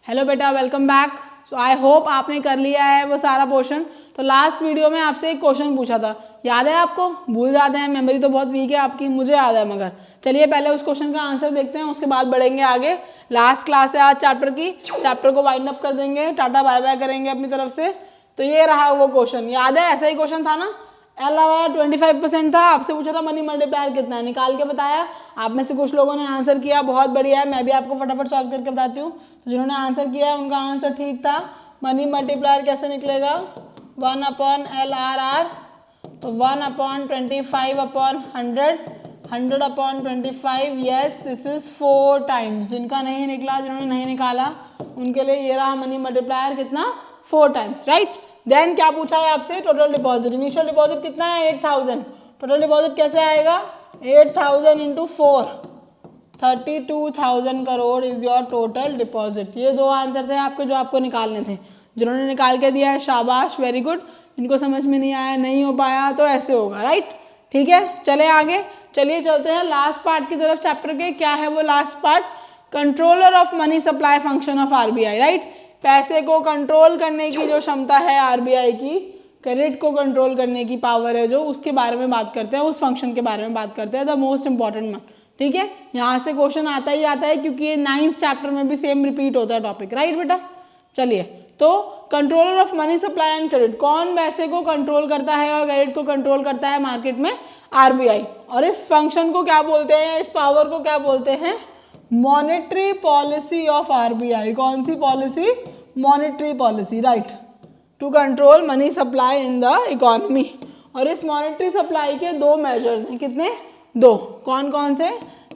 Hello बेटा, welcome back. So I hope आपने कर लिया है वो सारा पोर्शन। तो लास्ट वीडियो में आपसे एक क्वेश्चन पूछा था, याद है आपको? भूल जाते हैं, मेमोरी तो बहुत वीक है आपकी, मुझे याद है मगर। चलिए पहले उस क्वेश्चन का आंसर देखते हैं, उसके बाद बढ़ेंगे आगे। लास्ट क्लास है आज चैप्टर की, चैप्टर को वाइंड अप कर देंगे, टाटा बाय बाय करेंगे अपनी तरफ से। तो ये रहा वो क्वेश्चन, याद है? ऐसा ही क्वेश्चन था ना, एल 25% था। आपसे पूछा था मनी मल्टीप्लायर कितना है, निकाल के बताया। आप में से कुछ लोगों ने आंसर किया, बहुत बढ़िया है। मैं भी आपको फटाफट सॉल्व करके बताती हूँ। तो जिन्होंने आंसर किया उनका आंसर ठीक था। मनी मल्टीप्लायर कैसे निकलेगा? 1/LRR, तो 1/25/100, 100/25, यस दिस इज 4 टाइम्स। जिनका नहीं निकला, जिन्होंने नहीं निकाला, उनके लिए ये रहा मनी मल्टीप्लायर कितना, 4 टाइम्स, राइट। देन क्या पूछा है आपसे? Total deposit. इनिशियल डिपॉजिट कितना है? 8000। टोटल डिपॉजिट कैसे आएगा? 8000 into 4, 32,000 crore is your total deposit. ये दो आंसर थे आपके जो आपको निकालने थे। जिन्होंने निकाल के दिया है शाबाश, वेरी गुड। इनको समझ में नहीं आया, नहीं हो पाया, तो ऐसे होगा, राइट। ठीक है, चले आगे। चलिए चलते हैं लास्ट पार्ट की तरफ चैप्टर के। क्या है वो last part? Controller of money supply function of RBI, right. पैसे को कंट्रोल करने की जो क्षमता है आरबीआई की, क्रेडिट को कंट्रोल करने की पावर है जो, उसके बारे में बात करते हैं, उस फंक्शन के बारे में बात करते हैं, द मोस्ट इंपॉर्टेंट वन। ठीक है, यहाँ से क्वेश्चन आता ही आता है क्योंकि ये 9th चैप्टर में भी सेम रिपीट होता है टॉपिक, राइट बेटा। चलिए, तो controller of money supply and credit, कौन पैसे को कंट्रोल करता है और क्रेडिट को कंट्रोल करता है मार्केट में? आरबीआई। और इस फंक्शन को क्या बोलते हैं, इस पावर को क्या बोलते हैं? Monetary policy of RBI. कौन सी policy? Monetary policy, right, to control money supply in the economy. और इस मॉनेटरी सप्लाई के दो मेजर्स हैं, कितने? दो। कौन कौन से?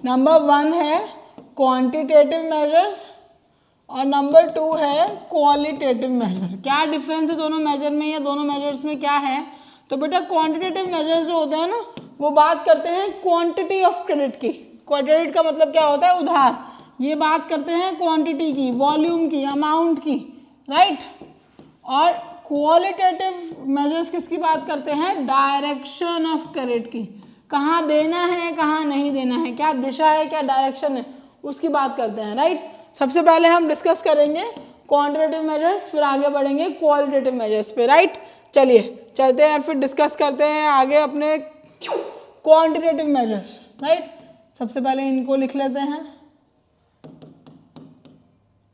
नंबर 1 है क्वांटिटेटिव मेजर्स और नंबर 2 है क्वालिटेटिव मेजर। क्या डिफरेंस है दोनों मेजर में, या दोनों मेजर्स में क्या है? तो बेटा क्वांटिटेटिव मेजर्स जो होते हैं ना, वो बात करते हैं क्वांटिटी ऑफ क्रेडिट की। क्रेडिट का मतलब क्या होता है? उधार। ये बात करते हैं क्वांटिटी की, वॉल्यूम की, अमाउंट की, राइट। और क्वालिटेटिव मेजर्स किसकी बात करते हैं? डायरेक्शन ऑफ क्रेडिट की, कहाँ देना है, कहाँ नहीं देना है, क्या दिशा है, क्या डायरेक्शन है, उसकी बात करते हैं, राइट। सबसे पहले हम डिस्कस करेंगे क्वांटिटेटिव मेजर्स, फिर आगे बढ़ेंगे क्वालिटेटिव मेजर्स पे, राइट। चलिए चलते हैं, फिर डिस्कस करते हैं आगे अपने क्वांटिटेटिव मेजर्स, राइट। सबसे पहले इनको लिख लेते हैं,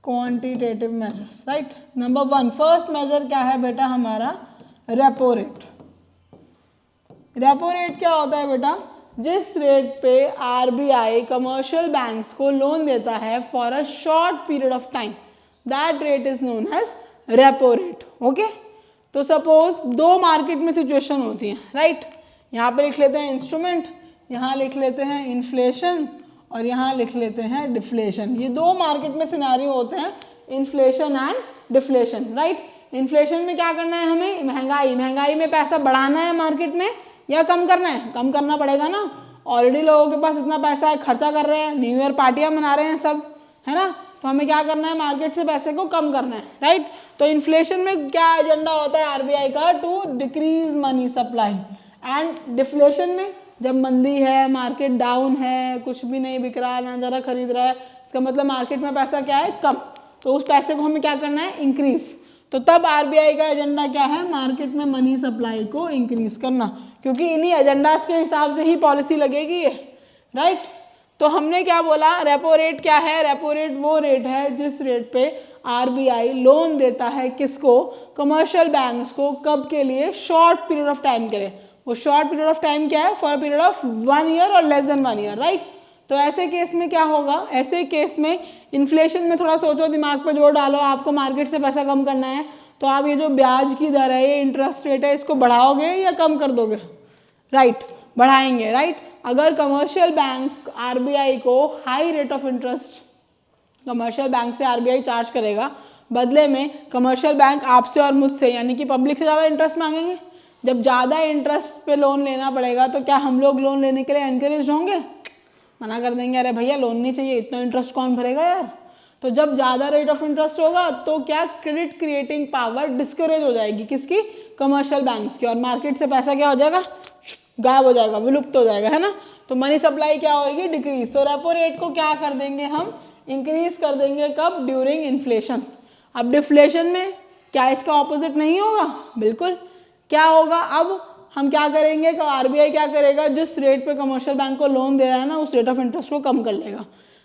quantitative measures, right. Number 1 first measure क्या है बेटा हमारा? Repo rate. रेपो रेट क्या होता है बेटा? जिस रेट पे आरबीआई कमर्शियल बैंक्स को लोन देता है for a short period of time, that rate is known as repo rate. Okay, तो सपोज दो मार्केट में सिचुएशन होती है, राइट। यहाँ पे लिख लेते हैं इंस्ट्रूमेंट, यहाँ लिख लेते हैं इन्फ्लेशन, और यहाँ लिख लेते हैं डिफ्लेशन। ये दो मार्केट में सिनेरियो होते हैं, inflation and deflation, right. Inflation में क्या करना है हमें? महंगाई। महंगाई में पैसा बढ़ाना है मार्केट में या कम करना है? कम करना पड़ेगा ना, ऑलरेडी लोगों के पास इतना पैसा है, खर्चा कर रहे हैं, न्यू ईयर पार्टियां मना रहे हैं सब, है ना। तो हमें क्या करना है? मार्केट से पैसे को कम करना है, राइट। तो इन्फ्लेशन में क्या एजेंडा होता है आरबीआई का? To decrease money supply. And deflation में जब मंदी है, मार्केट डाउन है, कुछ भी नहीं बिक रहा है, ना ज़्यादा खरीद रहा है, इसका मतलब मार्केट में पैसा क्या है? कम। तो उस पैसे को हमें क्या करना है? इंक्रीज। तो तब आरबीआई का एजेंडा क्या है? मार्केट में मनी सप्लाई को इंक्रीज करना, क्योंकि इन्हीं एजेंडाज के हिसाब से ही पॉलिसी लगेगी ये, राइट। तो हमने क्या बोला? रेपो रेट क्या है? रेपो रेट वो रेट है जिस रेट पे आरबीआई लोन देता है किसको? कमर्शियल बैंक्स को। कब के लिए? शॉर्ट पीरियड ऑफ टाइम के लिए। वो शॉर्ट पीरियड ऑफ टाइम क्या है? फॉर पीरियड ऑफ 1 ईयर और लेस देन 1 ईयर, राइट। तो ऐसे केस में क्या होगा? ऐसे केस में इन्फ्लेशन में थोड़ा सोचो, दिमाग पे जोर डालो, आपको मार्केट से पैसा कम करना है, तो आप ये जो ब्याज की दर है, ये इंटरेस्ट रेट है, इसको बढ़ाओगे या कम कर दोगे? राइट, बढ़ाएंगे, राइट। अगर कमर्शियल बैंक आरबीआई को high rate of interest commercial bank से आरबीआई चार्ज करेगा, बदले में कमर्शियल बैंक आपसे और मुझसे यानी कि पब्लिक से ज़्यादा इंटरेस्ट मांगेंगे। जब ज़्यादा इंटरेस्ट पे लोन लेना पड़ेगा तो क्या हम लोग लोन लेने के लिए एनकरेज होंगे? मना कर देंगे, अरे भैया लोन नहीं चाहिए, इतना इंटरेस्ट कौन भरेगा यार। तो जब ज़्यादा रेट ऑफ इंटरेस्ट होगा तो क्या? क्रेडिट क्रिएटिंग पावर डिस्करेज हो जाएगी, किसकी? कमर्शियल बैंक्स की, और मार्केट से पैसा क्या हो जाएगा? गायब हो जाएगा, विलुप्त हो जाएगा, है ना। तो मनी सप्लाई क्या होगी? डिक्रीज। तो रेपो रेट को क्या कर देंगे हम? इंक्रीज कर देंगे कब? During inflation. अब डिफ्लेशन में क्या इसका ऑपोजिट नहीं होगा? बिल्कुल। क्या होगा? अब हम क्या करेंगे, आरबीआई क्या करेगा, जिस रेट पे कमर्शियल बैंक को लोन दे रहा है ना, उस रेट ऑफ इंटरेस्ट को कम कर लेगा।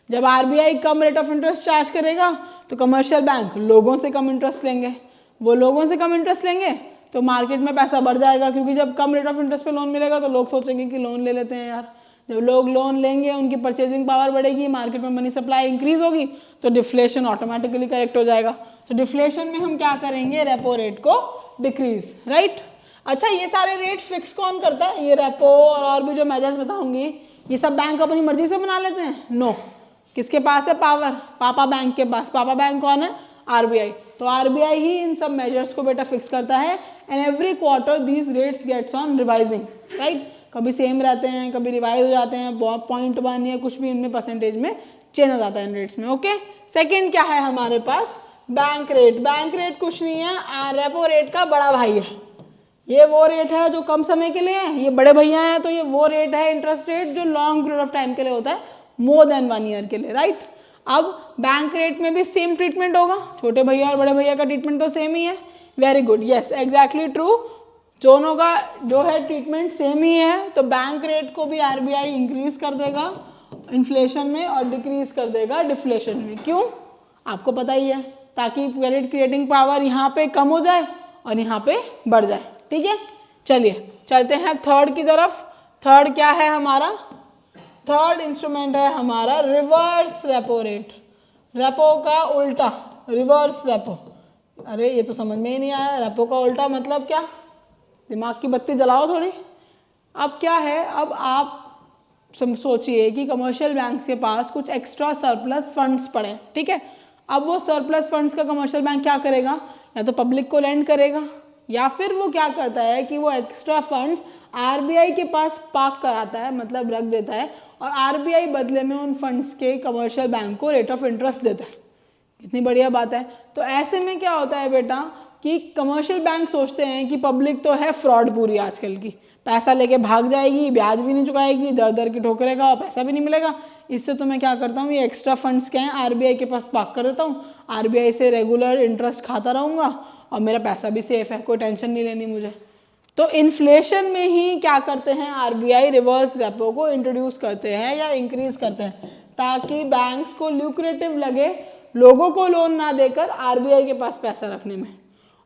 जब RBI come rate of interest charge करेगा तो कमर्शियल बैंक लोगों से कम इंटरेस्ट लेंगे। वो लोगों से कम इंटरेस्ट लेंगे तो मार्केट में पैसा बढ़ जाएगा, क्योंकि जब कम रेट ऑफ इंटरेस्ट पे लोन मिलेगा तो लोग सोचेंगे कि लोन ले लेते हैं यार। जब लोग लोन लेंगे उनकी परचेजिंग पावर बढ़ेगी, मार्केट में मनी सप्लाई इंक्रीज होगी, तो डिफ्लेशन ऑटोमेटिकली करेक्ट हो जाएगा। तो डिफ्लेशन में हम क्या करेंगे? रेपो रेट को डिक्रीज, राइट। अच्छा, ये सारे रेट फिक्स कौन करता है? ये रेपो और भी जो मेजर्स बताऊंगी ये सब बैंक अपनी मर्जी से बना लेते हैं? नो। किसके पास है पावर? पापा बैंक के पास। पापा बैंक कौन है? आरबीआई। तो आरबीआई ही इन सब मेजर्स को बेटा फिक्स करता है। And every quarter these rates gets on revising, right. कभी सेम रहते हैं, कभी रिवाइज हो जाते हैं, 0.1 या कुछ भी उनमें परसेंटेज में चेंज हो जाता है इन रेट्स में। ओके। सेकेंड क्या है हमारे पास? Bank rate. बैंक रेट कुछ नहीं है, रेपो रेट का बड़ा भाई है। ये वो रेट है जो कम समय के लिए है, ये बड़े भैया हैं, तो ये वो रेट है इंटरेस्ट रेट जो लॉन्ग पीरियड ऑफ टाइम के लिए होता है, मोर देन 1 ईयर के लिए, राइट। अब बैंक रेट में भी सेम ट्रीटमेंट होगा, छोटे भैया और बड़े भैया का ट्रीटमेंट तो सेम ही है। Very good, yes exactly true, दोनों का जो है ट्रीटमेंट सेम ही है। तो बैंक रेट को भी आरबीआई इंक्रीज कर देगा इन्फ्लेशन में और डिक्रीज कर देगा डिफ्लेशन में। क्यों? आपको पता ही है, ताकि क्रेडिट क्रिएटिंग पावर यहाँ पे कम हो जाए और यहाँ पे बढ़ जाए। ठीक है, चलिए चलते हैं थर्ड की तरफ। थर्ड क्या है हमारा? थर्ड इंस्ट्रूमेंट है हमारा रिवर्स रेपो रेट। रेपो का उल्टा, रिवर्स रेपो। अरे ये तो समझ में ही नहीं आया, रेपो का उल्टा मतलब क्या? दिमाग की बत्ती जलाओ थोड़ी। अब क्या है, अब आप सोचिए कि कमर्शियल बैंक के पास कुछ एक्स्ट्रा सरप्लस फंड्स पड़े, ठीक है। अब वो सरप्लस फंड्स का कमर्शियल बैंक क्या करेगा? या तो पब्लिक को लेंड करेगा, या फिर वो क्या करता है कि वो एक्स्ट्रा फंड्स आरबीआई के पास पार्क कराता है, मतलब रख देता है, और आरबीआई बदले में उन फंड्स के कमर्शियल बैंक को रेट ऑफ इंटरेस्ट देता है। कितनी बढ़िया बात है। तो ऐसे में क्या होता है बेटा कि कमर्शियल बैंक सोचते हैं कि पब्लिक तो है फ्रॉड पूरी आजकल की, पैसा लेके भाग जाएगी, ब्याज भी नहीं चुकाएगी, दर दर की ठोकरें का, पैसा भी नहीं मिलेगा। इससे तो मैं क्या करता हूँ, ये एक्स्ट्रा फंड्स क्या हैं आरबीआई के पास पार्क कर देता हूँ, आरबीआई से रेगुलर इंटरेस्ट खाता रहूँगा और मेरा पैसा भी सेफ है, कोई टेंशन नहीं लेनी मुझे। तो इन्फ्लेशन में ही क्या करते हैं आरबीआई? रिवर्स रेपो को इंट्रोड्यूस करते हैं या इंक्रीज करते हैं, ताकि बैंक्स को ल्यूक्रेटिव लगे लोगों को लोन ना देकर आरबीआई के पास पैसा रखने में।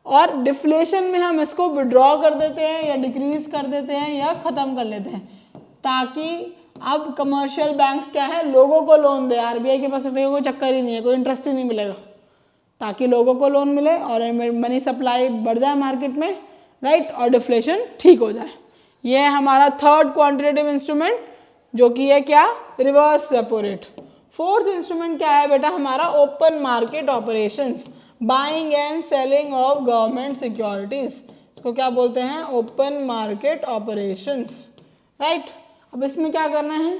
और डिफ्लेशन में हम इसको विड्रॉ कर देते हैं या डिक्रीज कर देते हैं या ख़त्म कर लेते हैं, ताकि अब कमर्शियल बैंक्स क्या है, लोगों को लोन दे, आरबीआई के पास रखने का कोई चक्कर ही नहीं है, कोई इंटरेस्ट ही नहीं मिलेगा, ताकि लोगों को लोन मिले और मनी सप्लाई बढ़ जाए मार्केट में, राइट, और डिफ्लेशन ठीक हो जाए। ये है हमारा थर्ड क्वांटिटेटिव इंस्ट्रूमेंट, जो कि है क्या? Reverse repo rate. Fourth instrument क्या है बेटा हमारा? Open market operations, buying and selling of government securities. इसको क्या बोलते हैं? Open market operations, right. अब इसमें क्या करना है?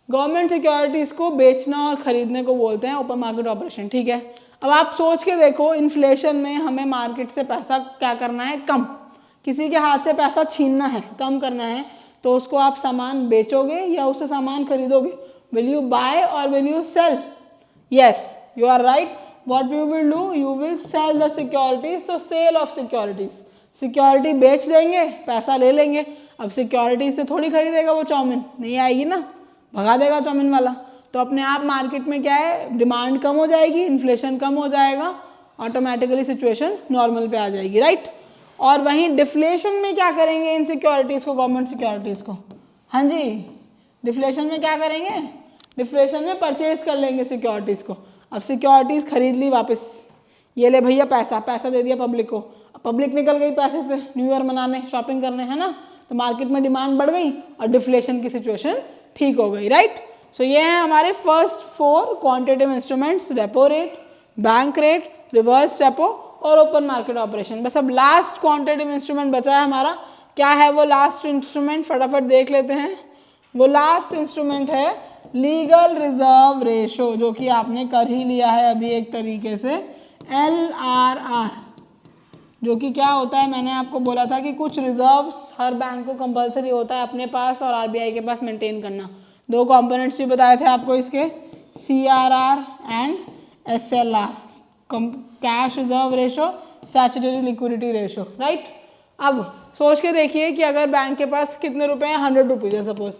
गवर्नमेंट सिक्योरिटीज को बेचना और खरीदने को बोलते हैं ओपन मार्केट ऑपरेशन, ठीक है। अब आप सोच के देखो, इन्फ्लेशन में हमें मार्केट से पैसा क्या करना है? कम, किसी के हाथ से पैसा छीनना है, कम करना है, तो उसको आप सामान बेचोगे या उससे सामान खरीदोगे? विल यू बाय और will you sell? Yes, you are right. What you will do? You will sell the securities. So sell of securities, security बेच देंगे, पैसा ले लेंगे। अब सिक्योरिटी से थोड़ी खरीदेगा वो चाउमीन, नहीं आएगी ना, भगा देगा चाउमीन वाला। तो अपने आप मार्केट में क्या है? डिमांड कम हो जाएगी, इन्फ्लेशन कम हो जाएगा, ऑटोमेटिकली सिचुएशन नॉर्मल पे आ जाएगी, राइट। और वहीं डिफ्लेशन में क्या करेंगे इन सिक्योरिटीज़ को, गवर्नमेंट सिक्योरिटीज़ को? हाँ जी, डिफ्लेशन में क्या करेंगे? डिफ्लेशन में परचेज कर लेंगे सिक्योरिटीज़ को। अब सिक्योरिटीज़ खरीद ली वापस, ये ले भैया पैसा, पैसा दे दिया पब्लिक को, पब्लिक निकल गई पैसे से न्यू ईयर मनाने, शॉपिंग करने, है ना, तो मार्केट में डिमांड बढ़ गई और डिफ्लेशन की सिचुएशन ठीक हो गई, राइट। सो ये हैं हमारे first 4 quantitative instruments, repo rate, bank rate, reverse repo और ओपन मार्केट ऑपरेशन। बस अब लास्ट क्वांटिटेटिव इंस्ट्रूमेंट बचा है हमारा। क्या है वो लास्ट इंस्ट्रूमेंट? फटाफट देख लेते हैं। वो लास्ट इंस्ट्रूमेंट है लीगल रिजर्व रेशो, जो कि आपने कर ही लिया है अभी एक तरीके से, LRR, जो कि क्या होता है, मैंने आपको बोला था कि कुछ रिजर्व्स हर बैंक को कंपलसरी होता है अपने पास और आरबीआई के पास मेंटेन करना। 2 कंपोनेंट्स भी बताए थे आपको इसके, CRR and SLR, cash reserve ratio, statutory liquidity ratio, right. अब सोच के देखिए कि अगर बैंक के पास कितने रुपए हैं, 100 रुपीज़ है सपोज,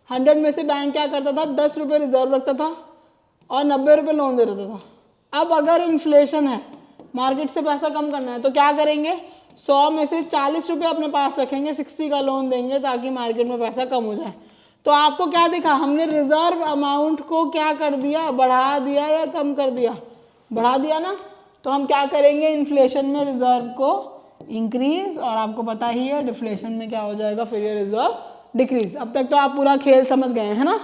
100 में से बैंक क्या करता था, 10 रुपये रिजर्व रखता था और 90 रुपये लोन दे देता था। अब अगर इन्फ्लेशन है, मार्केट से पैसा कम करना है, तो क्या करेंगे, 100 में से 40 रुपये अपने पास रखेंगे, 60 का लोन देंगे ताकि मार्केट में पैसा कम हो जाए। तो आपको क्या दिखा, हमने रिजर्व अमाउंट को क्या कर दिया, बढ़ा दिया या कम कर दिया, बढ़ा दिया ना। तो हम क्या करेंगे, इन्फ्लेशन में रिजर्व को इंक्रीज, और आपको पता ही है डिफ्लेशन में क्या हो जाएगा, फिर ये रिजर्व डिक्रीज। अब तक तो आप पूरा खेल समझ गए हैं ना,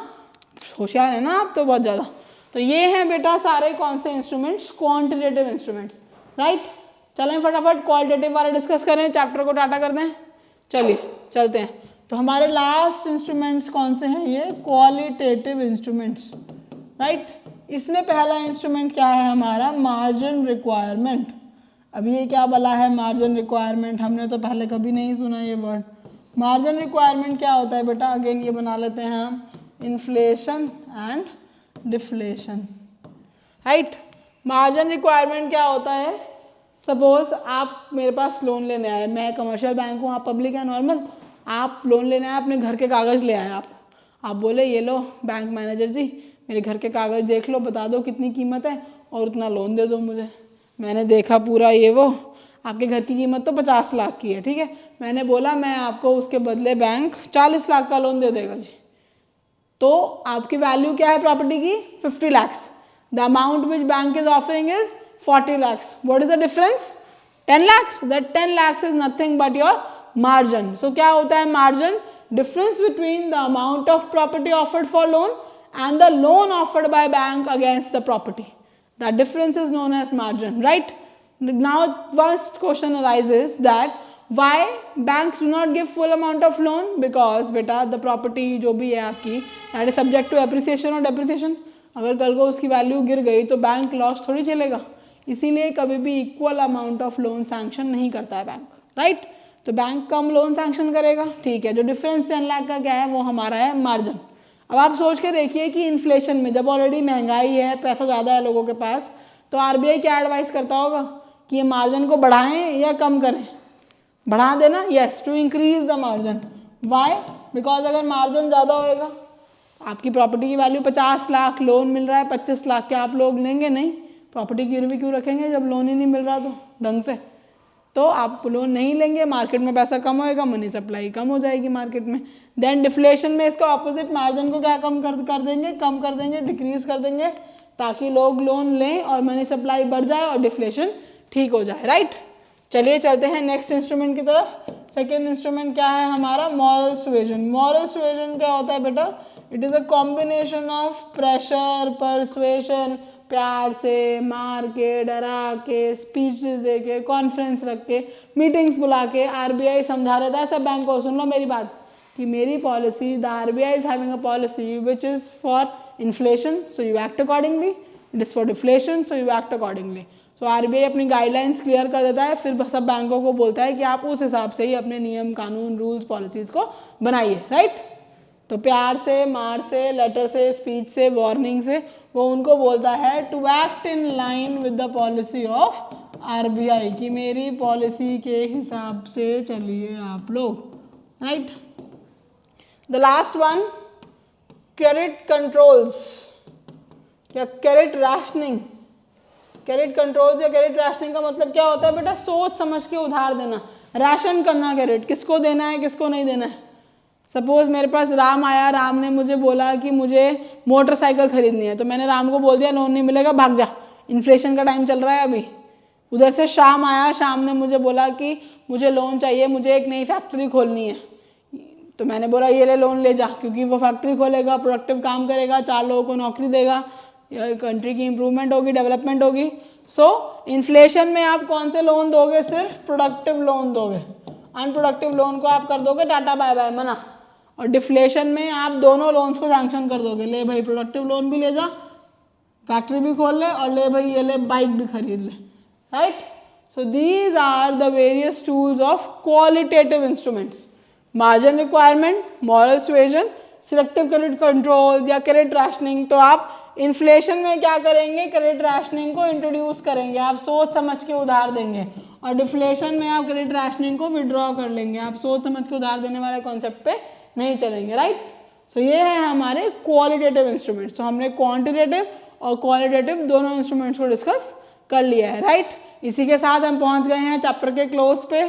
होशियार है ना आप तो बहुत ज़्यादा। तो ये हैं बेटा सारे कौन से इंस्ट्रूमेंट्स, क्वांटिटेटिव इंस्ट्रूमेंट्स, राइट। चलें फटाफट क्वालिटेटिव वाले डिस्कस करें, चैप्टर को टाटा कर दें, चलिए चलते हैं। तो हमारे लास्ट इंस्ट्रूमेंट्स कौन से हैं, ये क्वालिटेटिव इंस्ट्रूमेंट्स, राइट। इसमें पहला इंस्ट्रूमेंट क्या है हमारा, मार्जिन रिक्वायरमेंट। अब ये क्या बोला है, मार्जिन रिक्वायरमेंट, हमने तो पहले कभी नहीं सुना ये वर्ड। मार्जिन रिक्वायरमेंट क्या होता है बेटा, अगेन ये बना लेते हैं हम, inflation and deflation, right. Margin requirement क्या होता है, सपोज आप मेरे पास लोन लेने आए, मैं कमर्शियल बैंक हूँ, आप पब्लिक है नॉर्मल, आप लोन लेने आए, अपने घर के कागज़ ले आए, आप बोले ये लो बैंक मैनेजर जी मेरे घर के कागज़ देख लो, बता दो कितनी कीमत है और उतना लोन दे दो मुझे। मैंने देखा पूरा ये वो, आपके घर की कीमत तो 50 लाख की है, ठीक है, मैंने बोला मैं आपको उसके बदले बैंक 40 लाख का लोन दे देगा जी। तो आपकी वैल्यू क्या है प्रॉपर्टी की, 50 lakhs, the amount which bank is offering is 40 lakhs, what is the difference, 10 lakhs, that 10 lakhs is nothing but your margin. So क्या होता है margin, difference between the amount of property offered for loan and the loan offered by bank against the property. That difference is known as margin, right? Now first question arises that why banks do not give full amount of loan, because बेटा the property जो भी है आपकी that is subject to appreciation और depreciation, अगर कल को उसकी वैल्यू गिर गई तो बैंक लॉस थोड़ी चलेगा, इसीलिए कभी भी equal amount of loan sanction नहीं करता है बैंक, राइट। तो बैंक कम लोन सैंक्शन करेगा, ठीक है, जो डिफरेंस 10 लाख का क्या है वो हमारा है मार्जिन। अब आप सोच के देखिए कि इन्फ्लेशन में जब ऑलरेडी महंगाई है, पैसा ज़्यादा है लोगों के पास, तो आरबीआई क्या एडवाइस करता होगा कि ये मार्जिन को बढ़ाएं या कम करें, बढ़ा देना, yes, to increase the margin. Why, because अगर मार्जिन ज़्यादा होएगा, आपकी प्रॉपर्टी की वैल्यू 50 लाख, लोन मिल रहा है 25 लाख, क्या आप लोग लेंगे, नहीं, प्रॉपर्टी गिरवी क्यों रखेंगे जब लोन ही नहीं मिल रहा तो ढंग से, तो आप लोन नहीं लेंगे, मार्केट में पैसा कम होएगा, मनी सप्लाई कम हो जाएगी मार्केट में। देन डिफ्लेशन में इसका ऑपोजिट, मार्जिन को क्या कम कर देंगे, डिक्रीज कर देंगे, ताकि लोग लोन लें और मनी सप्लाई बढ़ जाए और डिफ्लेशन ठीक हो जाए, राइट। चलिए चलते हैं नेक्स्ट इंस्ट्रूमेंट की तरफ। सेकेंड इंस्ट्रूमेंट क्या है हमारा, मॉरल सुएजन। मॉरल सुएजन क्या होता है बेटा, it is a combination of pressure, persuasion, प्यार से, मार के, डरा के, स्पीचेस दे के, कॉन्फ्रेंस रख के, मीटिंग्स बुला के आरबीआई समझा रहता है सब बैंक को, सुन लो मेरी बात, कि मेरी policy, the RBI is having a policy which is for inflation, so you act accordingly, it is for deflation, so you act accordingly. So RBI अपनी गाइडलाइंस क्लियर कर देता है, फिर सब बैंकों को बोलता है कि आप उस हिसाब से ही अपने नियम, कानून, रूल्स, पॉलिसीज़ को बनाइए, राइट। तो प्यार से, मार से, लेटर से, स्पीच से, वार्निंग से, वो उनको बोलता है to act in line with the policy of RBI, कि मेरी पॉलिसी के हिसाब से चलिए आप लोग, right. The last one, credit controls या क्रेडिट राशनिंग। क्रेडिट कंट्रोल्स या क्रेडिट राशनिंग का मतलब क्या होता है बेटा, सोच समझ के उधार देना, राशन करना, क्रेडिट किसको देना है किसको नहीं देना है। सपोज मेरे पास राम आया, राम ने मुझे बोला कि मुझे मोटरसाइकिल खरीदनी है, तो मैंने राम को बोल दिया लोन नहीं मिलेगा, भाग जा, इन्फ्लेशन का टाइम चल रहा है अभी। उधर से शाम आया, शाम ने मुझे बोला कि मुझे लोन चाहिए, मुझे एक नई फैक्ट्री खोलनी है, तो मैंने बोला ये ले लोन ले जा, क्योंकि वो फैक्ट्री खोलेगा, प्रोडक्टिव काम करेगा, 4 लोगों को नौकरी देगा, कंट्री की इंप्रूवमेंट होगी, डेवलपमेंट होगी। सो इन्फ्लेशन में आप कौन से लोन दोगे, सिर्फ प्रोडक्टिव लोन दोगे, अनप्रोडक्टिव लोन को आप कर दोगे टाटा बाय बाय, मना। और डिफ्लेशन में आप दोनों लोन्स को सैंक्शन कर दोगे, ले भाई प्रोडक्टिव लोन भी ले जा, फैक्ट्री भी खोल ले, और ले भाई ये ले बाइक भी खरीद ले, right. So these are the various tools of qualitative instruments, margin requirement, moral suasion, selective credit control या क्रेडिट राशनिंग। तो आप इन्फ्लेशन में क्या करेंगे, क्रेडिट राशनिंग को इंट्रोड्यूस करेंगे, आप सोच समझ के उधार देंगे, और डिफ्लेशन में आप क्रेडिट राशनिंग को विड्रॉ कर लेंगे, आप सोच समझ के उधार देने वाले कॉन्सेप्ट पे नहीं चलेंगे, राइट। सो ये है हमारे क्वालिटेटिव इंस्ट्रूमेंट्स। तो हमने क्वांटिटेटिव और क्वालिटेटिव दोनों इंस्ट्रूमेंट्स को डिस्कस कर लिया है, राइट। इसी के साथ हम पहुंच गए हैं चैप्टर के क्लोज पे।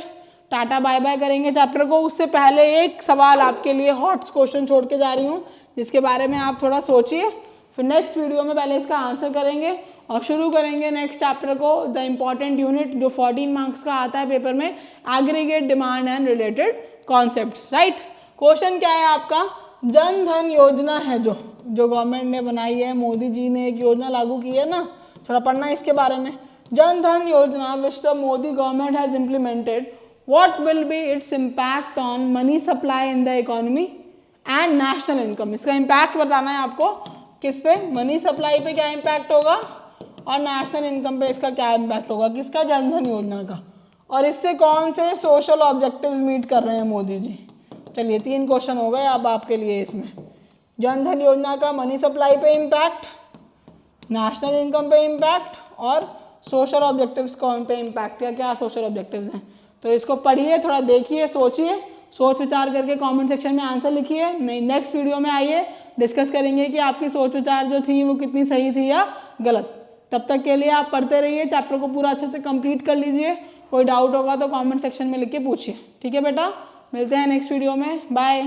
टाटा बाय बाय करेंगे चैप्टर को। उससे पहले एक सवाल आपके लिए हॉट क्वेश्चन छोड़ के जा रही हूँ, जिसके बारे में आप थोड़ा सोचिए, फिर नेक्स्ट वीडियो में पहले इसका आंसर करेंगे और शुरू करेंगे नेक्स्ट चैप्टर को, द इम्पॉर्टेंट यूनिट जो 14 मार्क्स का आता है पेपर में, aggregate demand and related concepts, right. Question क्या है आपका, जन धन योजना है जो गवर्नमेंट ने बनाई है, मोदी जी ने एक योजना लागू की है ना, थोड़ा पढ़ना इसके बारे में। जन धन योजना which the Modi government has implemented, what will be its impact on money supply in the economy and national income. इसका इम्पैक्ट बताना है आपको, किस पे, मनी सप्लाई पे क्या इम्पैक्ट होगा और नेशनल इनकम पे इसका क्या इम्पैक्ट होगा, किसका, जन धन योजना का, और इससे कौन से सोशल ऑब्जेक्टिव्स मीट कर रहे हैं मोदी जी। चलिए 3 क्वेश्चन हो गए अब आपके लिए इसमें, जन धन योजना का मनी सप्लाई पे इम्पैक्ट, नेशनल इनकम पे इम्पैक्ट और सोशल ऑब्जेक्टिव्स कौन पे इम्पैक्ट, या क्या सोशल ऑब्जेक्टिव्स हैं। तो इसको पढ़िए, थोड़ा देखिए, सोचिए, सोच विचार करके कमेंट सेक्शन में आंसर लिखिए। नेक्स्ट वीडियो में आइए डिस्कस करेंगे कि आपकी सोच विचार जो थी वो कितनी सही थी या गलत। तब तक के लिए आप पढ़ते रहिए, चैप्टर को पूरा अच्छे से कंप्लीट कर लीजिए। कोई डाउट होगा तो कमेंट सेक्शन में लिख के पूछिए, ठीक है बेटा। मिलते हैं नेक्स्ट वीडियो में, बाय।